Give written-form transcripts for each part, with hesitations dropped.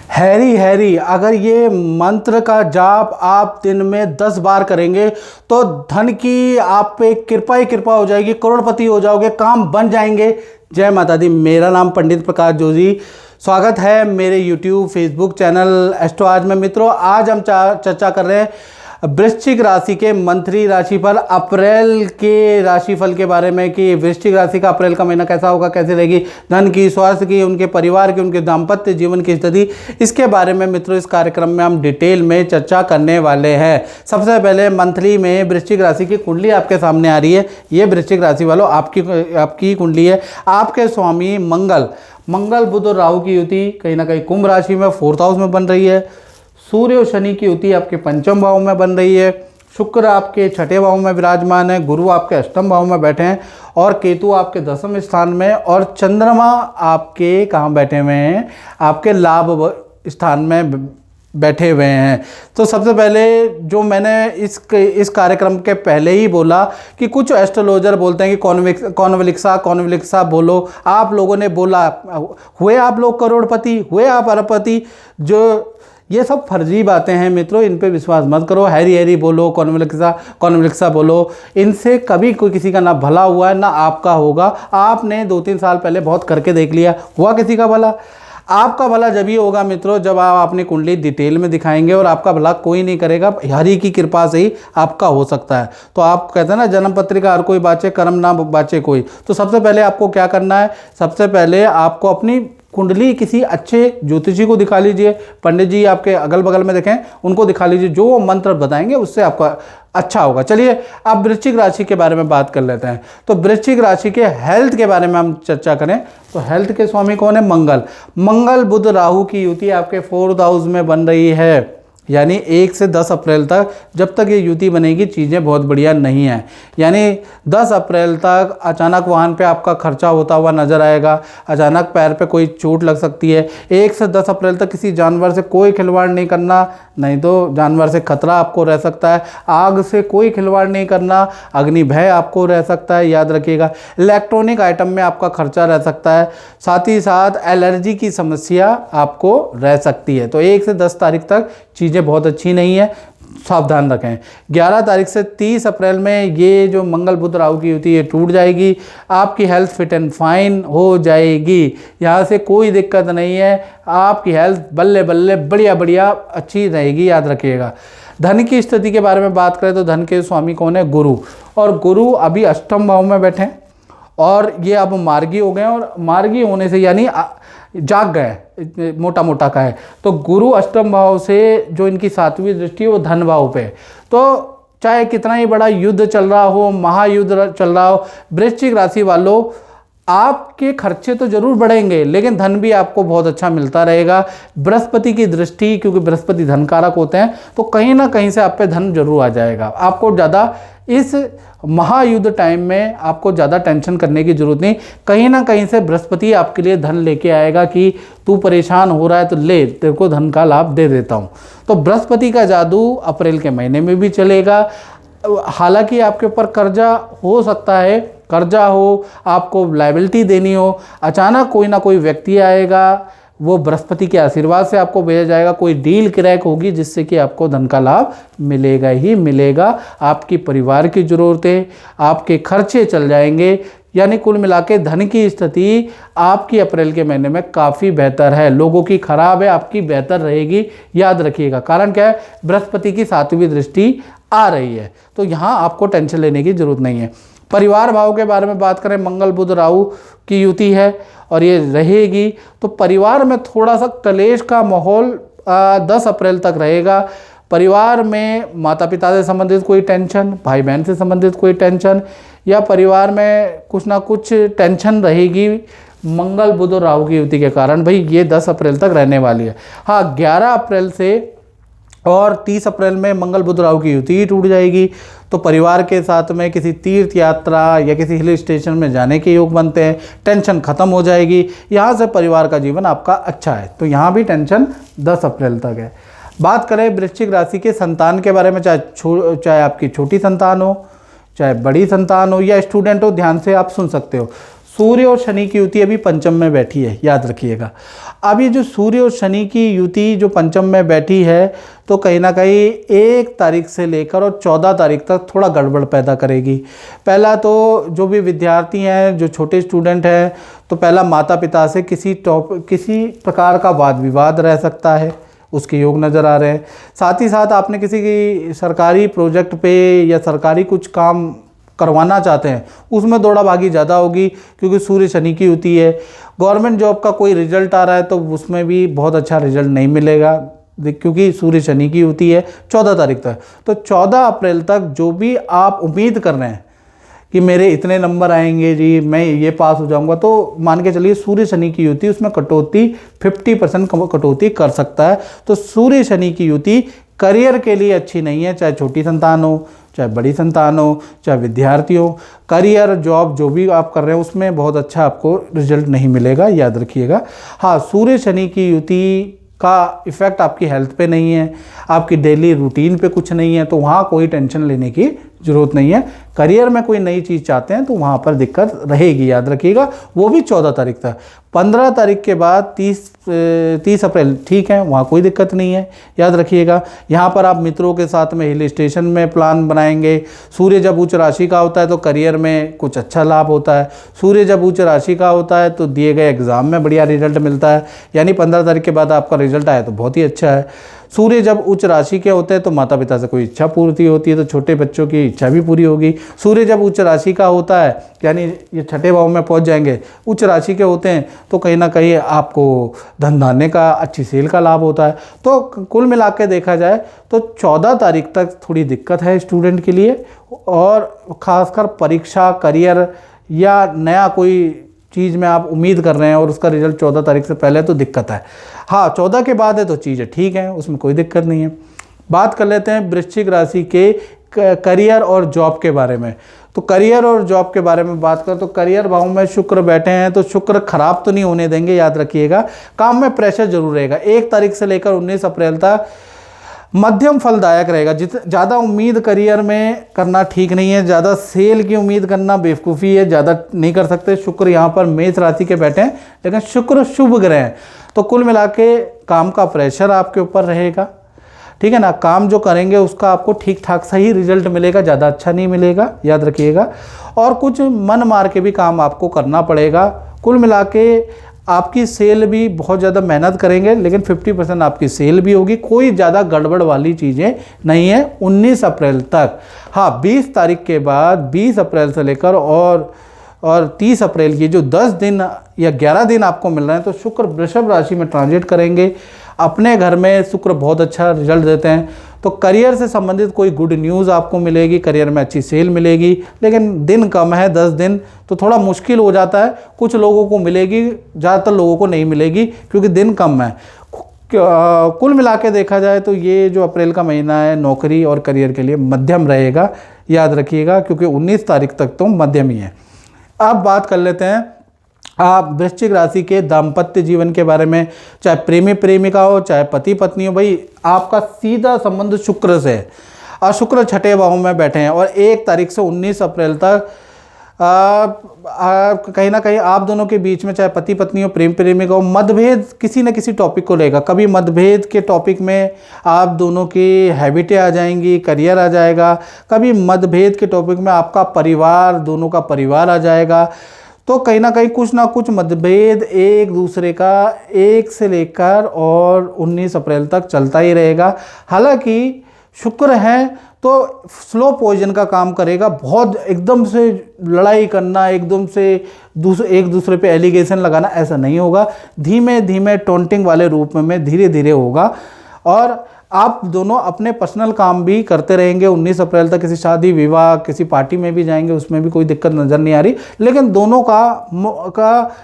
Harry Harry, अगर ये मंत्र का जाप आप दिन में 10 बार करेंगे तो धन की आप पे कृपा ही कृपा हो जाएगी, करोड़पति हो जाओगे, काम बन जाएंगे। जय माता दी। मेरा नाम पंडित प्रकाश जोशी। स्वागत है मेरे YouTube फेसबुक चैनल एस्ट्रो आज में। मित्रों, आज हम चर्चा कर रहे हैं वृश्चिक राशि के मंथली राशिफल, अप्रैल के राशिफल के बारे में कि वृश्चिक राशि का अप्रैल का महीना कैसा होगा, कैसे रहेगी, धन की, स्वास्थ्य की, उनके परिवार की, उनके दाम्पत्य जीवन की स्थिति, इसके बारे में मित्रों इस कार्यक्रम में हम डिटेल में चर्चा करने वाले हैं। सबसे पहले मंथली में वृश्चिक राशि की कुंडली आपके सामने आ रही है। ये वृश्चिक राशि वालों आपकी कुंडली है। आपके स्वामी मंगल बुध और राहु की युति कहीं ना कहीं कुंभ राशि में 4th हाउस में बन रही है। सूर्य और शनि की युति आपके 5वें भाव में बन रही है। शुक्र आपके 6ठे भाव में विराजमान है। गुरु आपके 8वें भाव में बैठे हैं और केतु आपके 10वें स्थान में, और चंद्रमा आपके कहाँ बैठे हुए हैं, आपके लाभ स्थान में बैठे हुए हैं। तो सबसे पहले जो मैंने इस कार्यक्रम के पहले ही बोला कि कुछ एस्ट्रोलॉजर बोलते हैं कि कॉन्वलिक्सा बोलो। आप लोगों ने बोला, हुए आप लोग करोड़पति, हुए आप अरबपति। जो ये सब फर्जी बातें हैं मित्रों, इन पे विश्वास मत करो। हैरी हैरी बोलो, कॉन्वलिक्सा बोलो, इनसे कभी कोई किसी का ना भला हुआ है ना आपका होगा। आपने 2-3 साल पहले बहुत करके देख लिया, हुआ किसी का भला? आपका भला जब ही होगा मित्रों जब आप अपनी कुंडली डिटेल में दिखाएंगे, और आपका भला कोई नहीं करेगा, हरि की कृपा से ही आपका हो सकता है। तो आप कहते हैं ना, जन्म पत्रिका हर कोई बाँचे, कर्म ना बाँचे कोई। तो सबसे पहले आपको क्या करना है, सबसे पहले आपको अपनी कुंडली किसी अच्छे ज्योतिषी को दिखा लीजिए। पंडित जी आपके अगल बगल में देखें, उनको दिखा लीजिए, जो वो मंत्र बताएंगे उससे आपका अच्छा होगा। चलिए अब वृश्चिक राशि के बारे में बात कर लेते हैं। तो वृश्चिक राशि के हेल्थ के बारे में हम चर्चा करें तो हेल्थ के स्वामी कौन है? मंगल बुध राहु की युति आपके 4th हाउस में बन रही है। यानी 1 से 10 अप्रैल तक जब तक ये युति बनेगी चीज़ें बहुत बढ़िया नहीं हैं। यानी 10 अप्रैल तक अचानक वाहन पे आपका खर्चा होता हुआ नज़र आएगा, अचानक पैर पे कोई चोट लग सकती है। 1 से 10 अप्रैल तक किसी जानवर से कोई खिलवाड़ नहीं करना, नहीं तो जानवर से खतरा आपको रह सकता है। आग से कोई खिलवाड़ नहीं करना, अग्नि भय आपको रह सकता है, याद रखिएगा। इलेक्ट्रॉनिक आइटम में आपका खर्चा रह सकता है, साथ ही साथ एलर्जी की समस्या आपको रह सकती है। तो 1 से 10 तारीख तक चीज़ें बहुत अच्छी नहीं है, सावधान रखें। 11 तारीख से 30 अप्रैल में ये जो मंगल बुध राहु की युति ये टूट जाएगी। आपकी हेल्थ फिट एंड फाइन हो जाएगी, यहाँ से कोई दिक्कत नहीं है। आपकी हेल्थ बल्ले बल्ले बढ़िया बढ़िया अच्छी रहेगी, याद रखिएगा। धन की स्थिति के बारे में बात करें तो धन के स्वामी कौन है? गुरु। और गुरु अभी 8वें भाव में बैठे हैं और ये अब मार्गी हो गए हैं, और मार्गी होने से यानी जाग गए, मोटा का है। तो गुरु 8वें भाव से जो इनकी 7वीं दृष्टि है वो धन भाव पे। तो चाहे कितना ही बड़ा युद्ध चल रहा हो, महायुद्ध चल रहा हो, वृश्चिक राशि वालों आपके खर्चे तो जरूर बढ़ेंगे लेकिन धन भी आपको बहुत अच्छा मिलता रहेगा। बृहस्पति की दृष्टि, क्योंकि बृहस्पति धनकारक होते हैं, तो कहीं ना कहीं से आप पे धन जरूर आ जाएगा। आपको ज़्यादा इस महायुद्ध टाइम में आपको ज़्यादा टेंशन करने की जरूरत नहीं। कहीं ना कहीं से बृहस्पति आपके लिए धन लेके आएगा कि तू परेशान हो रहा है तो ले, तेरे को धन का लाभ दे देता हूँ। तो बृहस्पति का जादू अप्रैल के महीने में भी चलेगा। हालांकि आपके ऊपर कर्जा हो सकता है, कर्जा हो, आपको लायबिलिटी देनी हो, अचानक कोई ना कोई व्यक्ति आएगा, वो बृहस्पति के आशीर्वाद से आपको भेजा जाएगा। कोई डील क्रैक होगी जिससे कि आपको धन का लाभ मिलेगा ही मिलेगा। आपकी परिवार की ज़रूरतें, आपके खर्चे चल जाएंगे। यानी कुल मिला के धन की स्थिति आपकी अप्रैल के महीने में काफ़ी बेहतर है। लोगों की खराब है, आपकी बेहतर रहेगी, याद रखिएगा। कारण क्या है? बृहस्पति की 7वीं दृष्टि आ रही है, तो यहाँ आपको टेंशन लेने की जरूरत नहीं है। परिवार भाव के बारे में बात करें, मंगल बुध राहु की युति है और ये रहेगी, तो परिवार में थोड़ा सा क्लेश का माहौल 10 अप्रैल तक रहेगा। परिवार में माता पिता से संबंधित कोई टेंशन, भाई बहन से संबंधित कोई टेंशन, या परिवार में कुछ ना कुछ टेंशन रहेगी मंगल बुध और राहु की युति के कारण। भाई ये 10 अप्रैल तक रहने वाली है। हाँ, 11 अप्रैल से और 30 अप्रैल में मंगल बुध राहु की युति ही टूट जाएगी। तो परिवार के साथ में किसी तीर्थ यात्रा या किसी हिल स्टेशन में जाने के योग बनते हैं, टेंशन खत्म हो जाएगी। यहाँ से परिवार का जीवन आपका अच्छा है, तो यहाँ भी टेंशन 10 अप्रैल तक है। बात करें वृश्चिक राशि के संतान के बारे में, चाहे आपकी छोटी संतान हो, चाहे बड़ी संतान हो या स्टूडेंट हो, ध्यान से आप सुन सकते हो। सूर्य और शनि की युति अभी पंचम में बैठी है, याद रखिएगा। अब ये जो सूर्य और शनि की युति जो पंचम में बैठी है, तो कहीं ना कहीं 1 तारीख से लेकर और 14 तारीख तक थोड़ा गड़बड़ पैदा करेगी। पहला तो जो भी विद्यार्थी हैं, जो छोटे स्टूडेंट हैं, तो पहला माता पिता से किसी प्रकार का वाद विवाद रह सकता है, उसके योग नज़र आ रहे हैं। साथ ही साथ आपने किसी की सरकारी प्रोजेक्ट पे या सरकारी कुछ काम करवाना चाहते हैं, उसमें दौड़ा भागी ज़्यादा होगी, क्योंकि सूर्य शनि की युति है। गवर्नमेंट जॉब का कोई रिजल्ट आ रहा है तो उसमें भी बहुत अच्छा रिजल्ट नहीं मिलेगा, क्योंकि सूर्य शनि की युति है 14 तारीख तक। तो 14 अप्रैल तक जो भी आप उम्मीद कर रहे हैं कि मेरे इतने नंबर आएंगे जी, मैं ये पास हो जाऊंगा, तो मान के चलिए सूर्य शनि की युति उसमें कटौती 50% कटौती कर सकता है। तो सूर्य शनि की युति करियर के लिए अच्छी नहीं है, चाहे छोटी संतान हो, चाहे बड़ी संतान हो, चाहे विद्यार्थी हो। करियर, जॉब जो भी आप कर रहे हैं उसमें बहुत अच्छा आपको रिजल्ट नहीं मिलेगा, याद रखिएगा। हाँ, सूर्य शनि की युति का इफ़ेक्ट आपकी हेल्थ पे नहीं है, आपकी डेली रूटीन पे कुछ नहीं है, तो वहाँ कोई टेंशन लेने की ज़रूरत नहीं है। करियर में कोई नई चीज़ चाहते हैं तो वहाँ पर दिक्कत रहेगी, याद रखिएगा, वो भी 14 तारीख तक। 15 तारीख के बाद 30 अप्रैल ठीक है, वहाँ कोई दिक्कत नहीं है, याद रखिएगा। यहाँ पर आप मित्रों के साथ में हिल स्टेशन में प्लान बनाएंगे। सूर्य जब उच्च राशि का होता है तो करियर में कुछ अच्छा लाभ होता है। सूर्य जब उच्च राशि का होता है तो दिए गए एग्ज़ाम में बढ़िया रिजल्ट मिलता है, यानी 15 तारीख के बाद आपका रिजल्ट आया तो बहुत ही अच्छा है। सूर्य जब उच्च राशि के होते हैं तो माता पिता से कोई इच्छा पूर्ति होती है, तो छोटे बच्चों की इच्छा भी पूरी होगी। सूर्य जब उच्च राशि का होता है, यानी ये छठे भाव में पहुंच जाएंगे, उच्च राशि के होते हैं, तो कहीं ना कहीं आपको धन धान्य का, अच्छी सेल का लाभ होता है। तो कुल मिला के देखा जाए तो 14 तारीख तक थोड़ी दिक्कत है स्टूडेंट के लिए, और ख़ासकर परीक्षा, करियर या नया कोई चीज़ में आप उम्मीद कर रहे हैं और उसका रिजल्ट 14 तारीख से पहले तो दिक्कत है। हाँ, 14 के बाद है तो चीज़ें ठीक हैं, उसमें कोई दिक्कत नहीं है। बात कर लेते हैं वृश्चिक राशि के करियर और जॉब के बारे में। तो करियर और जॉब के बारे में बात करें तो करियर भाव में शुक्र बैठे हैं, तो शुक्र खराब तो नहीं होने देंगे, याद रखिएगा। काम में प्रेशर जरूर रहेगा। 1 तारीख से लेकर 19 अप्रैल तक मध्यम फलदायक रहेगा। ज़्यादा उम्मीद करियर में करना ठीक नहीं है, ज़्यादा सेल की उम्मीद करना बेवकूफ़ी है, ज़्यादा नहीं कर सकते। शुक्र यहाँ पर मेष राशि के बैठे हैं, लेकिन शुक्र शुभ ग्रह हैं, तो कुल मिला के काम का प्रेशर आपके ऊपर रहेगा, ठीक है ना। काम जो करेंगे उसका आपको ठीक ठाक सही रिजल्ट मिलेगा, ज़्यादा अच्छा नहीं मिलेगा, याद रखिएगा। और कुछ मन मार के भी काम आपको करना पड़ेगा। कुल मिला के आपकी सेल भी बहुत ज़्यादा मेहनत करेंगे, लेकिन 50% आपकी सेल भी होगी। कोई ज़्यादा गड़बड़ वाली चीज़ें नहीं है 19 अप्रैल तक। हाँ, 20 तारीख के बाद 20 अप्रैल से लेकर और 30 अप्रैल की जो 10 दिन या 11 दिन आपको मिल रहे हैं, तो शुक्र वृषभ राशि में ट्रांजिट करेंगे। अपने घर में शुक्र बहुत अच्छा रिजल्ट देते हैं, तो करियर से संबंधित कोई गुड न्यूज़ आपको मिलेगी, करियर में अच्छी सेल मिलेगी। लेकिन दिन कम है, 10 दिन, तो थोड़ा मुश्किल हो जाता है। कुछ लोगों को मिलेगी, ज़्यादातर लोगों को नहीं मिलेगी, क्योंकि दिन कम है। कुल मिला के देखा जाए तो ये जो अप्रैल का महीना है नौकरी और करियर के लिए मध्यम रहेगा, याद रखिएगा, क्योंकि 19 तारीख तक तो मध्यम ही है। अब बात कर लेते हैं आप वृश्चिक राशि के दाम्पत्य जीवन के बारे में। चाहे प्रेमी प्रेमिका हो, चाहे पति पत्नी हो, भाई आपका सीधा संबंध शुक्र से है, और शुक्र छठे भाव में बैठे हैं। और 1 तारीख से 19 अप्रैल तक कहीं ना कहीं आप दोनों के बीच में, चाहे पति पत्नी हो, प्रेम प्रेमिका हो, मतभेद किसी न किसी टॉपिक को लेगा। कभी मतभेद के टॉपिक में आप दोनों की हैबिटें आ जाएंगी, करियर आ जाएगा। कभी मतभेद के टॉपिक में आपका परिवार, दोनों का परिवार आ जाएगा। तो कहीं ना कहीं कुछ ना कुछ मतभेद एक दूसरे का 1 से लेकर और 19 अप्रैल तक चलता ही रहेगा। हालांकि शुक्र है तो स्लो पॉइजन का काम करेगा। बहुत एकदम से लड़ाई करना, एकदम से एक दूसरे पे एलिगेशन लगाना, ऐसा नहीं होगा। धीमे धीमे टॉन्टिंग वाले रूप में धीरे धीरे होगा। और आप दोनों अपने पर्सनल काम भी करते रहेंगे। 19 अप्रैल तक किसी शादी विवाह, किसी पार्टी में भी जाएंगे, उसमें भी कोई दिक्कत नज़र नहीं आ रही। लेकिन दोनों का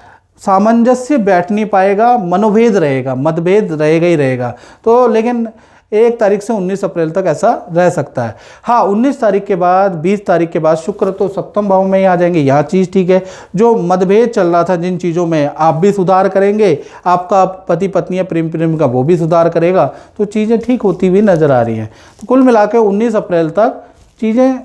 सामंजस्य बैठ नहीं पाएगा, मनोभेद रहेगा, मतभेद रहेगा ही रहेगा। तो लेकिन 1 तारीख से 19 अप्रैल तक ऐसा रह सकता है। हाँ, 19 तारीख के बाद 20 तारीख के बाद शुक्र तो सप्तम भाव में ही आ जाएंगे। यहाँ चीज़ ठीक है। जो मतभेद चल रहा था, जिन चीज़ों में आप भी सुधार करेंगे, आपका पति पत्नी या प्रेम प्रेमिका वो भी सुधार करेगा, तो चीज़ें ठीक होती हुई नज़र आ रही हैं। तो कुल मिला के 19 अप्रैल तक चीज़ें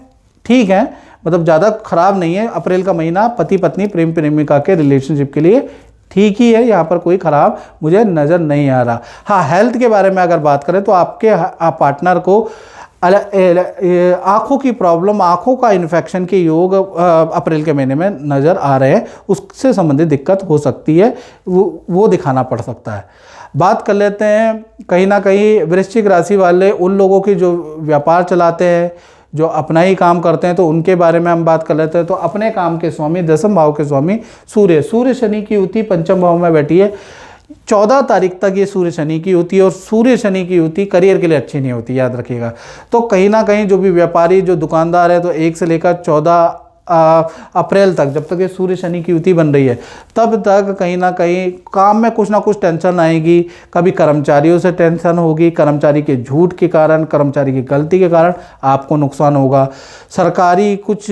ठीक हैं। मतलब ज़्यादा खराब नहीं है। अप्रैल का महीना पति पत्नी प्रेम प्रेमिका के रिलेशनशिप के लिए ठीक ही है, यहाँ पर कोई ख़राब मुझे नज़र नहीं आ रहा। हाँ, हेल्थ के बारे में अगर बात करें तो आपके पार्टनर को आँखों की प्रॉब्लम, आँखों का इन्फेक्शन के योग अप्रैल के महीने में नज़र आ रहे हैं, उससे संबंधित दिक्कत हो सकती है, वो दिखाना पड़ सकता है। बात कर लेते हैं कहीं ना कहीं वृश्चिक राशि वाले उन लोगों की जो व्यापार चलाते हैं, जो अपना ही काम करते हैं, तो उनके बारे में हम बात कर लेते हैं। तो अपने काम के स्वामी, दसम भाव के स्वामी सूर्य शनि की युति पंचम भाव में बैठी है। 14 तारीख तक ये सूर्य शनि की युति, और सूर्य शनि की युति करियर के लिए अच्छी नहीं होती, याद रखिएगा। तो कहीं ना कहीं जो भी व्यापारी, जो दुकानदार है, तो 1 से लेकर 14 अप्रैल तक, जब तक ये सूर्य शनि की युति बन रही है, तब तक कहीं ना कहीं काम में कुछ ना कुछ टेंशन आएगी। कभी कर्मचारियों से टेंशन होगी, कर्मचारी के झूठ के कारण, कर्मचारी की गलती के कारण आपको नुकसान होगा। सरकारी कुछ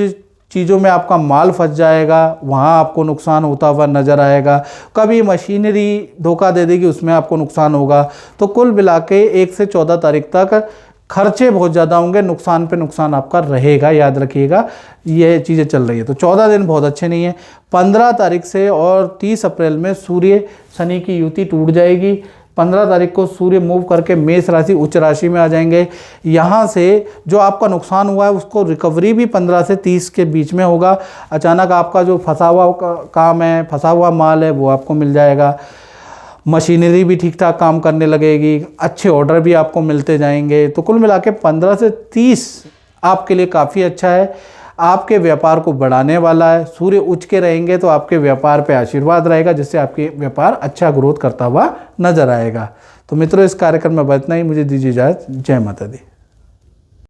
चीज़ों में आपका माल फंस जाएगा, वहाँ आपको नुकसान होता हुआ नज़र आएगा। कभी मशीनरी धोखा दे देगी, उसमें आपको नुकसान होगा। तो कुल मिला के 1 से 14 तारीख तक खर्चे बहुत ज़्यादा होंगे, नुकसान पे नुकसान आपका रहेगा, याद रखिएगा। ये चीज़ें चल रही है, तो 14 दिन बहुत अच्छे नहीं है। 15 तारीख से और 30 अप्रैल में सूर्य शनि की युति टूट जाएगी। 15 तारीख को सूर्य मूव करके मेष राशि, उच्च राशि में आ जाएंगे। यहाँ से जो आपका नुकसान हुआ है उसको रिकवरी भी 15 से 30 के बीच में होगा। अचानक आपका जो फंसा हुआ काम है, फंसा हुआ माल है, वो आपको मिल जाएगा। मशीनरी भी ठीक ठाक काम करने लगेगी, अच्छे ऑर्डर भी आपको मिलते जाएंगे। तो कुल मिला के 15 से 30 आपके लिए काफ़ी अच्छा है, आपके व्यापार को बढ़ाने वाला है। सूर्य उच्च के रहेंगे तो आपके व्यापार पे आशीर्वाद रहेगा, जिससे आपके व्यापार अच्छा ग्रोथ करता हुआ नजर आएगा। तो मित्रों, इस कार्यक्रम में इतना ही। मुझे दीजिए इजाज़त। जय माता दी।